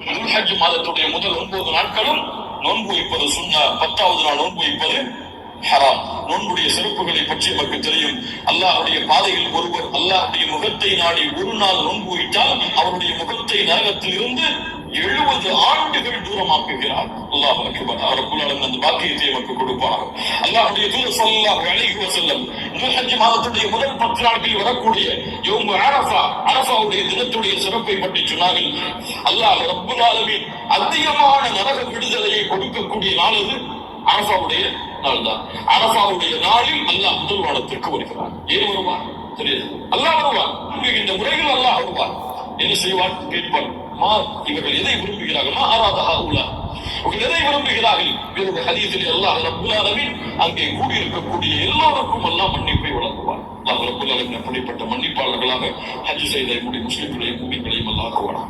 ஹஜ் மாதத்துடைய முதல் 9 நாட்களும் நோன்பு வைப்பது சுன்னா, 10வது நாள் நோன்பு வைப்பது ஹராம். நோன்புடைய சிறப்புகளை பற்றி நமக்கு தெரியும். அல்லாஹ்வுடைய பாதையில் ஒருவர் அல்லாஹ்வுடைய முகத்தை நாடி ஒரு நாள் நோன்பு வைத்தால் அவருடைய முகத்தை நரகத்தில் இருந்து 70 ஆண்டுகள் தூரமாக்குகிறார். அல்லாஹ் அக்பர். ரப்புல் ஆலமீன் அந்த பாக்கியத்தை நமக்கு கொடுப்பார். அல்லாஹ்வுடைய தூதர் ஸல்லல்லாஹு அலைஹி வஸல்லம் ஹஜ் மாதத்துடைய முதல் 10 நாட்களில் வரக்கூடிய யௌம் அரஃபா, அரஃபாவுடைய தினத்துடைய சிறப்பை பற்றி சொன்னார்கள். அல்லாஹ் ரப்புல் ஆலமீன் அதிகமான நரக விடுதலையை கொடுக்கக்கூடிய நாள் அது அரஃபாவுடைய நாள் தான். அரஃபாவுடைய நாளில் அல்லாஹ் முதல் வானத்திற்கு வருகிறார். ஏன் வருவார் தெரியாது. அல்லாஹ் வருவார். இந்த முறையில் அல்லாஹ் வருவார். என்ன செய்வார் கேட்பார். இவர்கள் எதை விரும்புகிறார்கள்? இவர்கள் எதை விரும்புகிறார்கள்? இவருடைய ஹதீஸில் அல்லாஹ் ரப்புல் ஆலமீன் அங்கே கூடியிருக்கக்கூடிய எல்லோருக்கும் அல்லாஹ் மன்னிப்பை வழங்குவார். அல்லாஹ் ரப்புல் ஆலமீன் அப்படிப்பட்ட மன்னிப்பாளர்களாக ஹஜ் செய்த முஸ்லிம்களையும் மூமின்களையும் அல்லாஹ் ஆக்குவார்.